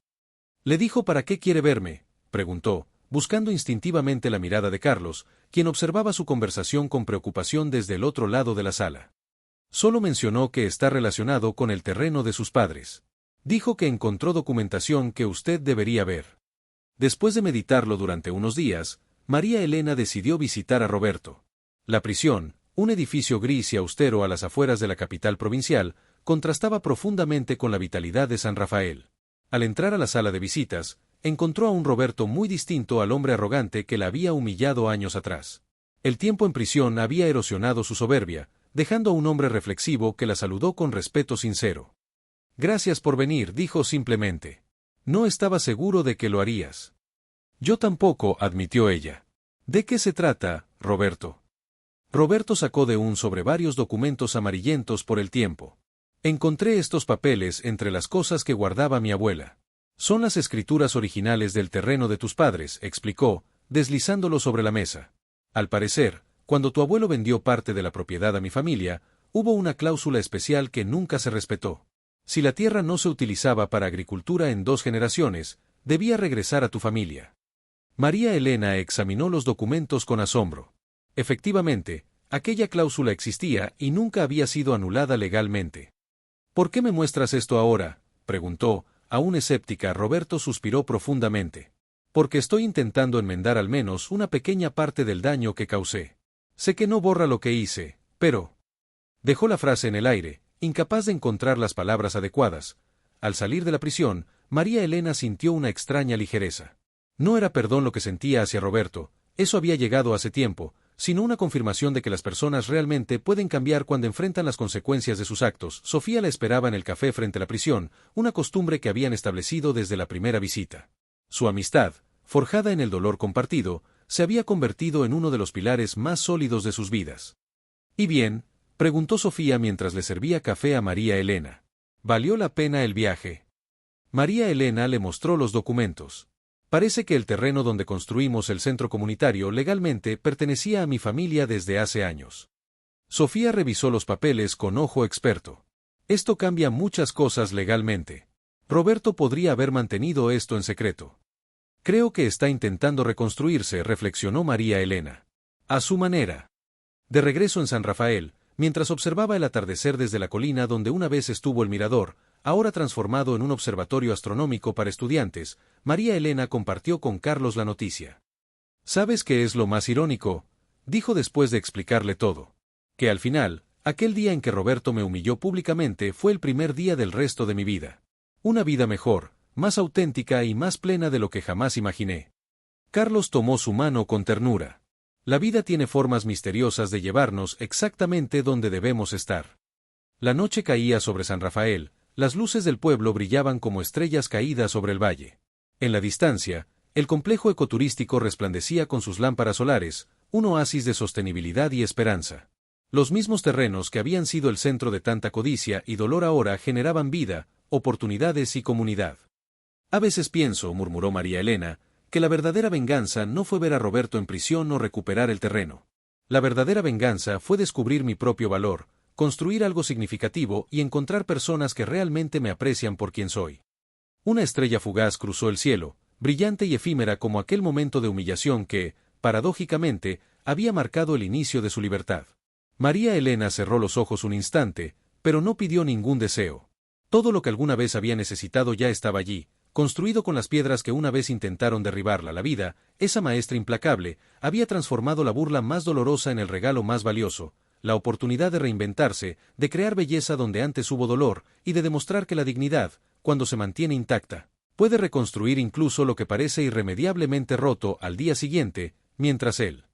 ¿Le dijo para qué quiere verme?, preguntó, buscando instintivamente la mirada de Carlos, quien observaba su conversación con preocupación desde el otro lado de la sala. Solo mencionó que está relacionado con el terreno de sus padres. Dijo que encontró documentación que usted debería ver. Después de meditarlo durante unos días, María Elena decidió visitar a Roberto. La prisión, un edificio gris y austero a las afueras de la capital provincial, contrastaba profundamente con la vitalidad de San Rafael. Al entrar a la sala de visitas, encontró a un Roberto muy distinto al hombre arrogante que la había humillado años atrás. El tiempo en prisión había erosionado su soberbia, dejando a un hombre reflexivo que la saludó con respeto sincero. Gracias por venir, dijo simplemente. No estaba seguro de que lo harías. Yo tampoco, admitió ella. ¿De qué se trata, Roberto? Roberto sacó de un sobre varios documentos amarillentos por el tiempo. Encontré estos papeles entre las cosas que guardaba mi abuela. Son las escrituras originales del terreno de tus padres, explicó, deslizándolo sobre la mesa. Al parecer, cuando tu abuelo vendió parte de la propiedad a mi familia, hubo una cláusula especial que nunca se respetó. Si la tierra no se utilizaba para agricultura en 2 generaciones, debía regresar a tu familia. María Elena examinó los documentos con asombro. Efectivamente, aquella cláusula existía y nunca había sido anulada legalmente. ¿Por qué me muestras esto ahora?, preguntó. Aún escéptica, Roberto suspiró profundamente. Porque estoy intentando enmendar al menos una pequeña parte del daño que causé. Sé que no borra lo que hice, pero... Dejó la frase en el aire, incapaz de encontrar las palabras adecuadas. Al salir de la prisión, María Elena sintió una extraña ligereza. No era perdón lo que sentía hacia Roberto, eso había llegado hace tiempo, sino una confirmación de que las personas realmente pueden cambiar cuando enfrentan las consecuencias de sus actos. Sofía la esperaba en el café frente a la prisión, una costumbre que habían establecido desde la primera visita. Su amistad, forjada en el dolor compartido, se había convertido en uno de los pilares más sólidos de sus vidas. ¿Y bien?, preguntó Sofía mientras le servía café a María Elena. ¿Valió la pena el viaje? María Elena le mostró los documentos. Parece que el terreno donde construimos el centro comunitario legalmente pertenecía a mi familia desde hace años. Sofía revisó los papeles con ojo experto. Esto cambia muchas cosas legalmente. Roberto podría haber mantenido esto en secreto. Creo que está intentando reconstruirse, reflexionó María Elena. A su manera. De regreso en San Rafael, mientras observaba el atardecer desde la colina donde una vez estuvo el mirador, ahora transformado en un observatorio astronómico para estudiantes, María Elena compartió con Carlos la noticia. ¿Sabes qué es lo más irónico?, dijo después de explicarle todo. Que al final, Aquel día en que Roberto me humilló públicamente fue el primer día del resto de mi vida. Una vida mejor, más auténtica y más plena de lo que jamás imaginé. Carlos tomó su mano con ternura. La vida tiene formas misteriosas de llevarnos exactamente donde debemos estar. La noche caía sobre San Rafael, las luces del pueblo brillaban como estrellas caídas sobre el valle. En la distancia, el complejo ecoturístico resplandecía con sus lámparas solares, un oasis de sostenibilidad y esperanza. Los mismos terrenos que habían sido el centro de tanta codicia y dolor ahora generaban vida, oportunidades y comunidad. A veces pienso, murmuró María Elena, que la verdadera venganza no fue ver a Roberto en prisión o recuperar el terreno. La verdadera venganza fue descubrir mi propio valor, construir algo significativo y encontrar personas que realmente me aprecian por quien soy. Una estrella fugaz cruzó el cielo, brillante y efímera como aquel momento de humillación que, paradójicamente, había marcado el inicio de su libertad. María Elena cerró los ojos un instante, pero no pidió ningún deseo. Todo lo que alguna vez había necesitado ya estaba allí, construido con las piedras que una vez intentaron derribarla. La vida, esa maestra implacable, había transformado la burla más dolorosa en el regalo más valioso, la oportunidad de reinventarse, de crear belleza donde antes hubo dolor, y de demostrar que la dignidad, cuando se mantiene intacta, puede reconstruir incluso lo que parece irremediablemente roto al día siguiente, mientras el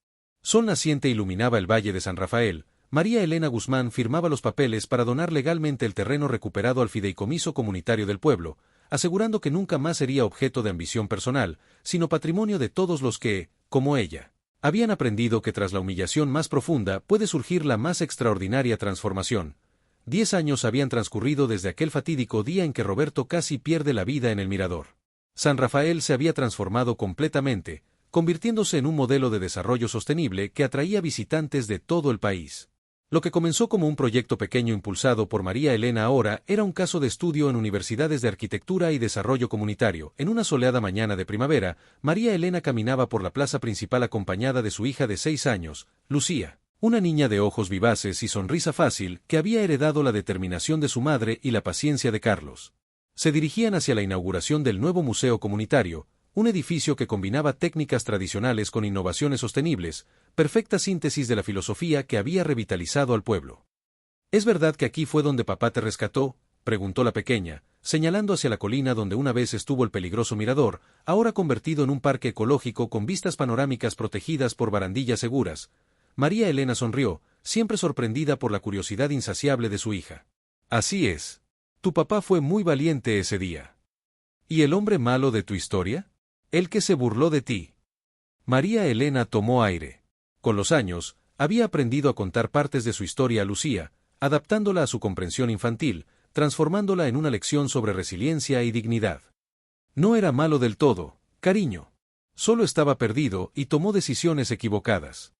sol naciente iluminaba el valle de San Rafael. María Elena Guzmán firmaba los papeles para donar legalmente el terreno recuperado al fideicomiso comunitario del pueblo, asegurando que nunca más sería objeto de ambición personal, sino patrimonio de todos los que, como ella, habían aprendido que tras la humillación más profunda puede surgir la más extraordinaria transformación. 10 años habían transcurrido desde aquel fatídico día en que Roberto casi pierde la vida en el mirador. San Rafael se había transformado completamente, convirtiéndose en un modelo de desarrollo sostenible que atraía visitantes de todo el país. Lo que comenzó como un proyecto pequeño impulsado por María Elena ahora era un caso de estudio en universidades de arquitectura y desarrollo comunitario. En una soleada mañana de primavera, María Elena caminaba por la plaza principal acompañada de su hija de 6 años, Lucía, una niña de ojos vivaces y sonrisa fácil que había heredado la determinación de su madre y la paciencia de Carlos. Se dirigían hacia la inauguración del nuevo museo comunitario, un edificio que combinaba técnicas tradicionales con innovaciones sostenibles, perfecta síntesis de la filosofía que había revitalizado al pueblo. ¿Es verdad que aquí fue donde papá te rescató?, preguntó la pequeña, señalando hacia la colina donde una vez estuvo el peligroso mirador, ahora convertido en un parque ecológico con vistas panorámicas protegidas por barandillas seguras. María Elena sonrió, siempre sorprendida por la curiosidad insaciable de su hija. Así es. Tu papá fue muy valiente ese día. ¿Y el hombre malo de tu historia? El que se burló de ti. María Elena tomó aire. Con los años, había aprendido a contar partes de su historia a Lucía, adaptándola a su comprensión infantil, transformándola en una lección sobre resiliencia y dignidad. No era malo del todo, cariño. Solo estaba perdido y tomó decisiones equivocadas.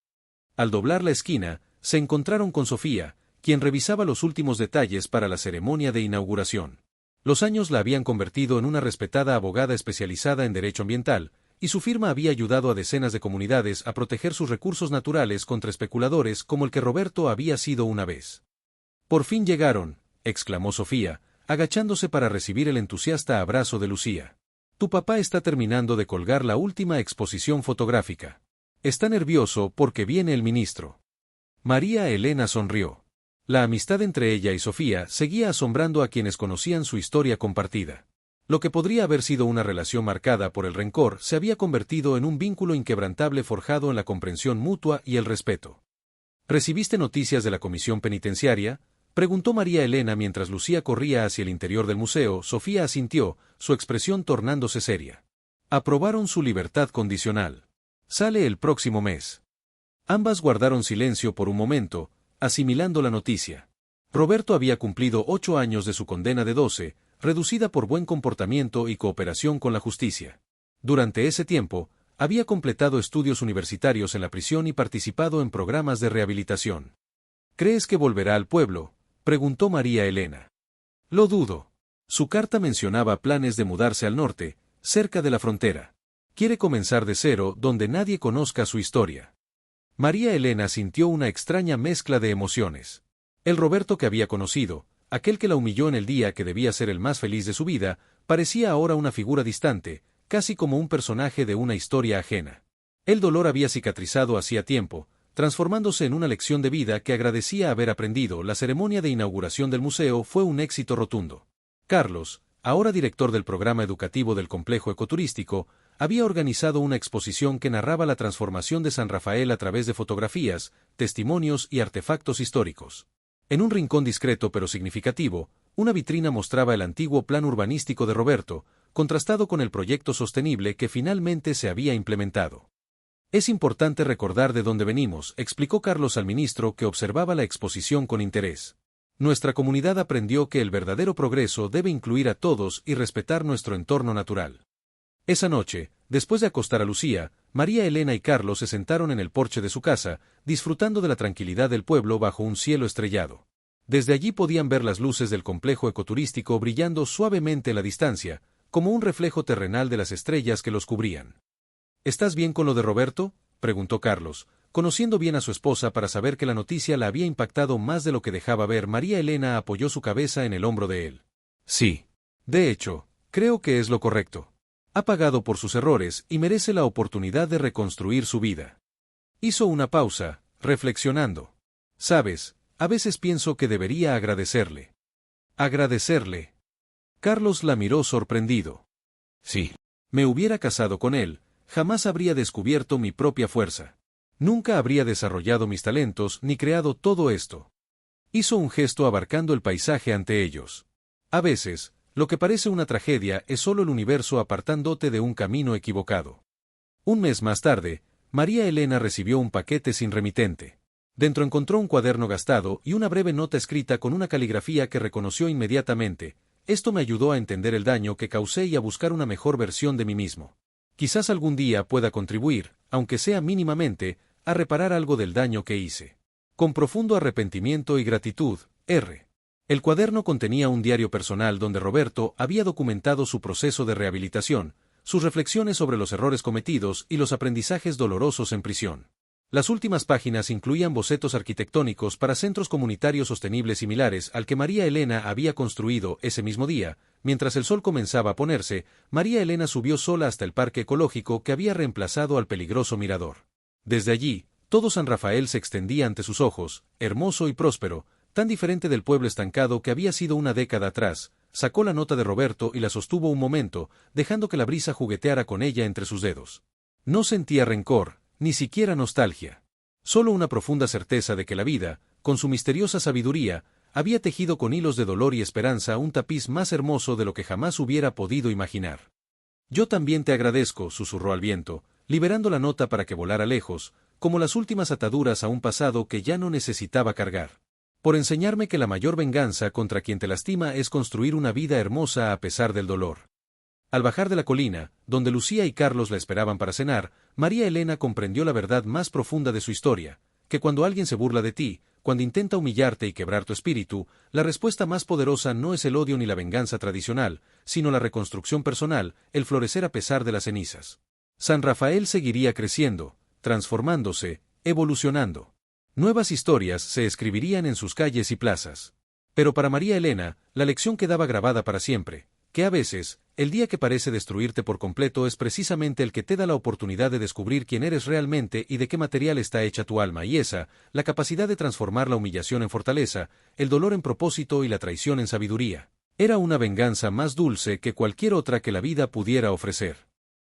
Al doblar la esquina, se encontraron con Sofía, quien revisaba los últimos detalles para la ceremonia de inauguración. Los años la habían convertido en una respetada abogada especializada en derecho ambiental, y su firma había ayudado a decenas de comunidades a proteger sus recursos naturales contra especuladores como el que Roberto había sido una vez. «Por fin llegaron», exclamó Sofía, agachándose para recibir el entusiasta abrazo de Lucía. «Tu papá está terminando de colgar la última exposición fotográfica. Está nervioso porque viene el ministro». María Elena sonrió. La amistad entre ella y Sofía seguía asombrando a quienes conocían su historia compartida. Lo que podría haber sido una relación marcada por el rencor se había convertido en un vínculo inquebrantable forjado en la comprensión mutua y el respeto. ¿Recibiste noticias de la comisión penitenciaria?, preguntó María Elena mientras Lucía corría hacia el interior del museo. Sofía asintió, su expresión tornándose seria. Aprobaron su libertad condicional. Sale el próximo mes. Ambas guardaron silencio por un momento, asimilando la noticia. Roberto había cumplido 8 años de su condena de 12, reducida por buen comportamiento y cooperación con la justicia. Durante ese tiempo, había completado estudios universitarios en la prisión y participado en programas de rehabilitación. ¿Crees que volverá al pueblo?, preguntó María Elena. Lo dudo. Su carta mencionaba planes de mudarse al norte, cerca de la frontera. Quiere comenzar de cero donde nadie conozca su historia. María Elena sintió una extraña mezcla de emociones. El Roberto que había conocido, aquel que la humilló en el día que debía ser el más feliz de su vida, parecía ahora una figura distante, casi como un personaje de una historia ajena. El dolor había cicatrizado hacía tiempo, transformándose en una lección de vida que agradecía haber aprendido. La ceremonia de inauguración del museo fue un éxito rotundo. Carlos, ahora director del programa educativo del complejo ecoturístico, había organizado una exposición que narraba la transformación de San Rafael a través de fotografías, testimonios y artefactos históricos. En un rincón discreto pero significativo, una vitrina mostraba el antiguo plan urbanístico de Roberto, contrastado con el proyecto sostenible que finalmente se había implementado. Es importante recordar de dónde venimos, explicó Carlos al ministro, que observaba la exposición con interés. Nuestra comunidad aprendió que el verdadero progreso debe incluir a todos y respetar nuestro entorno natural. Esa noche, después de acostar a Lucía, María Elena y Carlos se sentaron en el porche de su casa, disfrutando de la tranquilidad del pueblo bajo un cielo estrellado. Desde allí podían ver las luces del complejo ecoturístico brillando suavemente a la distancia, como un reflejo terrenal de las estrellas que los cubrían. ¿Estás bien con lo de Roberto?, preguntó Carlos, conociendo bien a su esposa para saber que la noticia la había impactado más de lo que dejaba ver. María Elena apoyó su cabeza en el hombro de él. Sí. De hecho, creo que es lo correcto. Ha pagado por sus errores y merece la oportunidad de reconstruir su vida. Hizo una pausa, reflexionando. Sabes, a veces pienso que debería agradecerle. ¿Agradecerle? Carlos la miró sorprendido. Sí. Me hubiera casado con él, jamás habría descubierto mi propia fuerza. Nunca habría desarrollado mis talentos ni creado todo esto. Hizo un gesto abarcando el paisaje ante ellos. A veces, lo que parece una tragedia es solo el universo apartándote de un camino equivocado. Un mes más tarde, María Elena recibió un paquete sin remitente. Dentro encontró un cuaderno gastado y una breve nota escrita con una caligrafía que reconoció inmediatamente. Esto me ayudó a entender el daño que causé y a buscar una mejor versión de mí mismo. Quizás algún día pueda contribuir, aunque sea mínimamente, a reparar algo del daño que hice. Con profundo arrepentimiento y gratitud, R. El cuaderno contenía un diario personal donde Roberto había documentado su proceso de rehabilitación, sus reflexiones sobre los errores cometidos y los aprendizajes dolorosos en prisión. Las últimas páginas incluían bocetos arquitectónicos para centros comunitarios sostenibles similares al que María Elena había construido ese mismo día. Mientras el sol comenzaba a ponerse, María Elena subió sola hasta el parque ecológico que había reemplazado al peligroso mirador. Desde allí, todo San Rafael se extendía ante sus ojos, hermoso y próspero, tan diferente del pueblo estancado que había sido una década atrás. Sacó la nota de Roberto y la sostuvo un momento, dejando que la brisa jugueteara con ella entre sus dedos. No sentía rencor, ni siquiera nostalgia. Solo una profunda certeza de que la vida, con su misteriosa sabiduría, había tejido con hilos de dolor y esperanza un tapiz más hermoso de lo que jamás hubiera podido imaginar. Yo también te agradezco, susurró al viento, liberando la nota para que volara lejos, como las últimas ataduras a un pasado que ya no necesitaba cargar. Por enseñarme que la mayor venganza contra quien te lastima es construir una vida hermosa a pesar del dolor. Al bajar de la colina, donde Lucía y Carlos la esperaban para cenar, María Elena comprendió la verdad más profunda de su historia, que cuando alguien se burla de ti, cuando intenta humillarte y quebrar tu espíritu, la respuesta más poderosa no es el odio ni la venganza tradicional, sino la reconstrucción personal, el florecer a pesar de las cenizas. San Rafael seguiría creciendo, transformándose, evolucionando. Nuevas historias se escribirían en sus calles y plazas. Pero para María Elena, la lección quedaba grabada para siempre, que a veces, el día que parece destruirte por completo es precisamente el que te da la oportunidad de descubrir quién eres realmente y de qué material está hecha tu alma, y esa, la capacidad de transformar la humillación en fortaleza, el dolor en propósito y la traición en sabiduría, era una venganza más dulce que cualquier otra que la vida pudiera ofrecer.